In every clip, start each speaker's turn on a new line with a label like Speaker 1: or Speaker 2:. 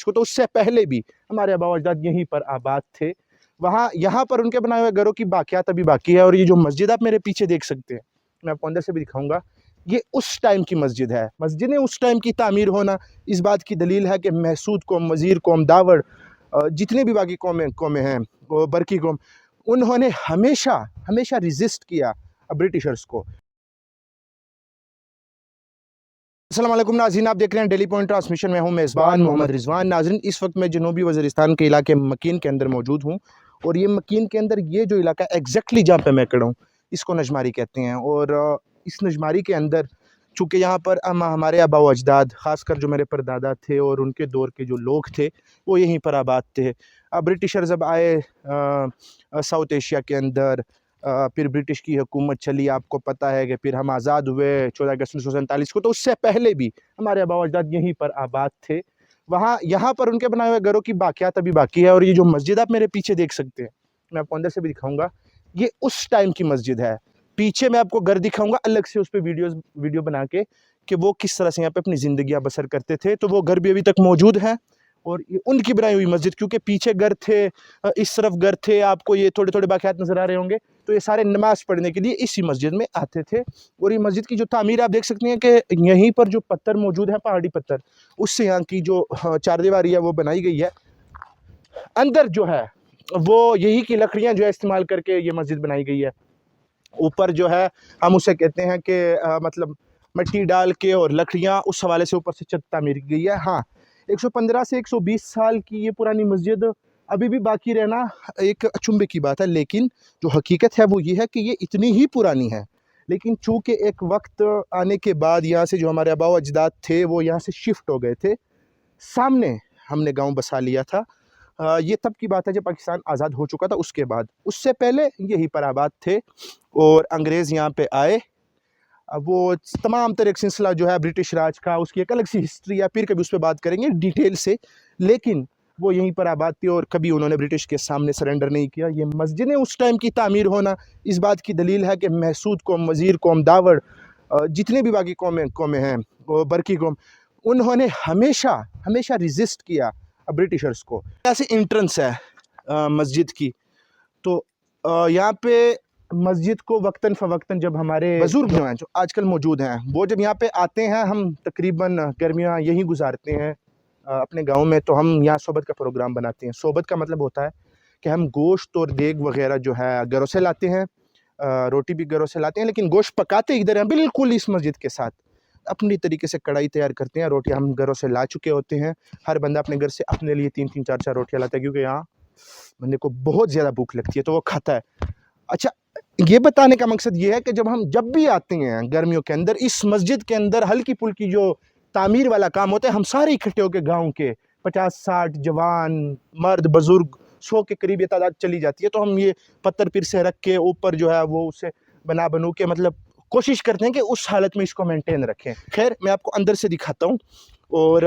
Speaker 1: को, तो उससे पहले भी हमारे आबा अजदाद यहीं पर आबाद थे। यहाँ पर उनके बनाए हुए घरों की बाकियात अभी बाकी है। और ये जो मस्जिद आप मेरे पीछे देख सकते हैं, मैं आपको अंदर से भी दिखाऊंगा, ये उस टाइम की मस्जिद है। मस्जिदें उस टाइम की तामीर होना इस बात की दलील है कि महसूद कौम, वज़ीर कौम, दावड़, जितने भी बाकी कौमें हैं, वो बरकी कौम, उन्होंने हमेशा हमेशा रिजिस्ट किया ब्रिटिशर्स को। अस्सलाम वालेकुम नाज़रीन, आप देख रहे हैं डेली पॉइंट ट्रांसमिशन। मैं हूं मेज़बान मोहम्मद रिजवान। नाज़रीन, इस वक्त मैं जनूबी वज़ीरिस्तान के इलाके मकीन के अंदर मौजूद हूं। और ये मकीन के अंदर ये जो इलाका एग्जैक्टली जहाँ पे मैं खड़ा हूँ, इसको नजमारी कहते हैं। और इस नजमारी के अंदर चूँकि यहाँ पर हमारे आबा व अजदाद, ख़ासकर जो मेरे परदादा थे और उनके दौर के जो लोग थे, वो यहीं पर आबाद थे। ब्रिटिशर जब आए साउथ एशिया के अंदर, फिर ब्रिटिश की हुकूमत चली, आपको पता है कि फिर हम आज़ाद हुए 14 अगस्त 1947 को, तो उससे पहले भी हमारे आबा अजदाद यहीं पर आबाद थे। यहाँ पर उनके बनाए हुए घरों की बाकियात अभी बाकी है। और ये जो मस्जिद आप मेरे पीछे देख सकते हैं, मैं आपको अंदर से भी दिखाऊंगा, ये उस टाइम की मस्जिद है। पीछे मैं आपको घर दिखाऊंगा अलग से, उस पर वीडियो बना के, कि वो किस तरह से यहाँ पे अपनी ज़िंदगियाँ बसर करते थे। तो वो घर भी अभी तक मौजूद हैं और ये उनकी बनाई हुई मस्जिद, क्योंकि पीछे घर थे, इस तरफ घर थे, आपको ये थोड़े थोड़े बाकियात नज़र आ रहे होंगे। तो ये सारे नमाज़ पढ़ने के लिए इसी मस्जिद में आते थे। और ये मस्जिद की जो तामीर आप देख सकते हैं कि यहीं पर जो पत्थर मौजूद है, पहाड़ी पत्थर, उससे यहाँ की जो चारदीवारी है वो बनाई गई है। अंदर जो है वो यही की लकड़ियाँ जो है इस्तेमाल करके ये मस्जिद बनाई गई है। ऊपर जो है हम उसे कहते हैं कि मतलब मिट्टी डाल के और लकड़ियाँ, उस हवाले से ऊपर से छत तामीर की गई है। हाँ, 115 से 120 साल की ये पुरानी मस्जिद अभी भी बाकी रहना एक अचंभे की बात है। लेकिन जो हकीकत है वो ये है कि ये इतनी ही पुरानी है। लेकिन चूँकि एक वक्त आने के बाद यहाँ से जो हमारे आबा अजदाद थे वो यहाँ से शिफ्ट हो गए थे, सामने हमने गांव बसा लिया था। ये तब की बात है जब पाकिस्तान आज़ाद हो चुका था। उसके बाद, उससे पहले यहीं पर आबाद थे और अंग्रेज़ यहाँ पे आए। अब वो तमाम तरह का सिलसिला जो है ब्रिटिश राज का, उसकी एक अलग सी हिस्ट्री है, फिर कभी उस पर बात करेंगे डिटेल से। लेकिन वो यहीं पर आबाद थे और कभी उन्होंने ब्रिटिश के सामने सरेंडर नहीं किया। ये मस्जिदें उस टाइम की तामीर होना इस बात की दलील है कि महसूद कौम, वज़ीर कौम, दावड़, जितने भी बाकी कौमें हैं, वो बरकी कौम, उन्होंने हमेशा हमेशा रिजिस्ट किया ब्रिटिशर्स को। ऐसे इंट्रेंस है मस्जिद की। तो यहाँ पे मस्जिद को वक्तन फ़वक्तन जब हमारे बुज़ुर्ग जो हैं, जो आजकल मौजूद हैं, वो जब यहाँ पे आते हैं, हम तकरीबन गर्मियाँ यहीं गुजारते हैं अपने गांव में, तो हम यहाँ सोबत का प्रोग्राम बनाते हैं। सोबत का मतलब होता है कि हम गोश्त और देग वगैरह जो है घरों से लाते हैं, रोटी भी घरों से लाते हैं, लेकिन गोश्त पकाते इधर हैं बिल्कुल इस मस्जिद के साथ। अपनी तरीके से कढ़ाई तैयार करते हैं, रोटियाँ हम घरों से ला चुके होते हैं। हर बंदा अपने घर से अपने लिए 3-3 4-4 रोटियाँ लाता है, क्योंकि यहाँ बंदे को बहुत ज़्यादा भूख लगती है, तो वो खाता है। अच्छा, ये बताने का मकसद ये है कि जब भी आते हैं गर्मियों के अंदर, इस मस्जिद के अंदर हल्की फुल्की जो तामीर वाला काम होता है, हम सारे इकट्ठे होकर गांव के 50-60 जवान, मर्द, बुजुर्ग, 100 के करीब ये तादाद चली जाती है। तो हम ये पत्थर फिर से रख के ऊपर जो है वो उसे बनू के मतलब कोशिश करते हैं कि उस हालत में इसको मेंटेन रखें। खैर, मैं आपको अंदर से दिखाता हूँ। और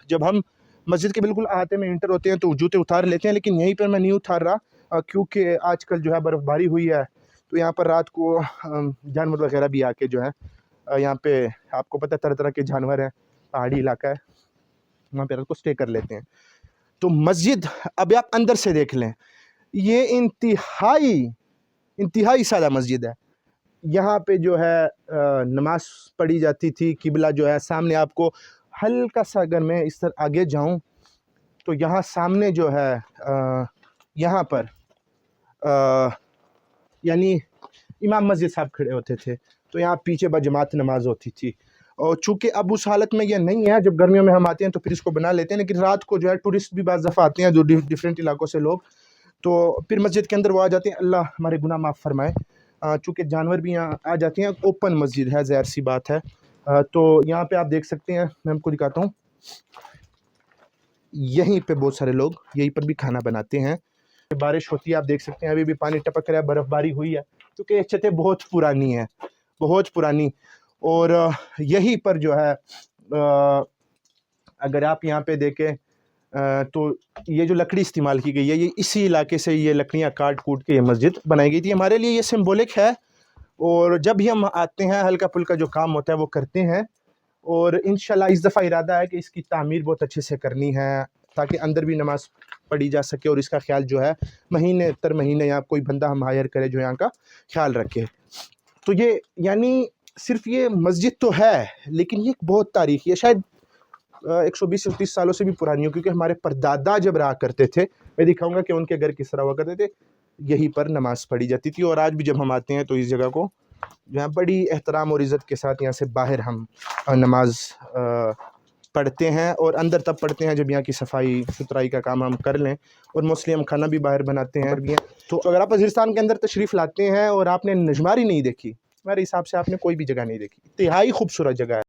Speaker 1: जब हम मस्जिद के बिल्कुल आते में इंटर होते हैं तो जूते उतार लेते हैं, लेकिन यहीं पर मैं नहीं उतार रहा, क्योंकि आजकल जो है बर्फ़बारी हुई है, तो यहाँ पर रात को जानवर वगैरह भी आके जो है, यहाँ पे आपको पता है तरह तरह के जानवर हैं, पहाड़ी इलाका है, वहाँ पे रात को स्टे कर लेते हैं। तो मस्जिद अब आप अंदर से देख लें, ये इंतहाई सादा मस्जिद है। यहाँ पे जो है नमाज पढ़ी जाती थी। किबला जो है सामने, आपको हल्का सा अगर मैं इस तरह आगे जाऊँ तो यहाँ सामने जो है यहाँ पर यानी इमाम मस्जिद साहब खड़े होते थे, तो यहाँ पीछे बजमात नमाज होती थी। और चूँकि अब उस हालत में ये नहीं है, जब गर्मियों में हम आते हैं तो फिर इसको बना लेते हैं, लेकिन रात को जो है टूरिस्ट भी बाज़ दफ़ा आते हैं जो डिफरेंट इलाकों से लोग, तो फिर मस्जिद के अंदर वो आ जाते हैं। अल्लाह हमारे गुनाह माफ़ फरमाए। चूँकि जानवर भी यहाँ आ जाते हैं, ओपन मस्जिद है, ज़ाहिर सी बात है। तो यहाँ पे आप देख सकते हैं, मैं आपको दिखाता हूँ, यहीं पे बहुत सारे लोग यहीं पर भी खाना बनाते हैं। बारिश होती है, आप देख सकते हैं अभी भी पानी टपक रहा है, बर्फ़बारी हुई है, क्योंकि ये छतें बहुत पुरानी हैं, बहुत पुरानी। और यहीं पर जो है अगर आप यहाँ पे देखें तो ये जो लकड़ी इस्तेमाल की गई है, ये इसी इलाके से ये लकड़ियाँ काट कूट के ये मस्जिद बनाई गई थी। हमारे लिए ये सिंबॉलिक है, और जब भी हम आते हैं हल्का फुल्का जो काम होता है वो करते हैं। और इंशाल्लाह इस दफ़ा इरादा है कि इसकी तामीर बहुत अच्छे से करनी है। تاکہ اندر بھی نماز پڑھی جا سکے، اور اس کا خیال جو ہے مہینے تر مہینے یا کوئی بندہ ہم ہائر کرے جو یہاں کا خیال رکھے۔ تو یہ یعنی صرف یہ مسجد تو ہے لیکن یہ بہت تاریخی ہے، شاید 120-130 سالوں سے بھی پرانی ہو، کیونکہ ہمارے پردادا جب رہا کرتے تھے میں دکھاؤں گا کہ ان کے گھر کس طرح ہوا کرتے تھے، یہیں پر نماز پڑھی جاتی تھی۔ اور آج بھی جب ہم آتے ہیں تو اس جگہ کو جو ہے بڑی احترام اور عزت کے ساتھ یہاں سے باہر ہم نماز پڑھتے ہیں، اور اندر تب پڑھتے ہیں جب یہاں کی صفائی ستھرائی کا کام ہم کر لیں، اور موسٹلی ہم کھانا بھی باہر بناتے ہیں بھی ہیں۔ تو اگر آپ وزیرستان کے اندر تشریف لاتے ہیں اور آپ نے نجماری نہیں دیکھی، میرے حساب سے آپ نے کوئی بھی جگہ نہیں دیکھی، انتہائی خوبصورت جگہ ہے۔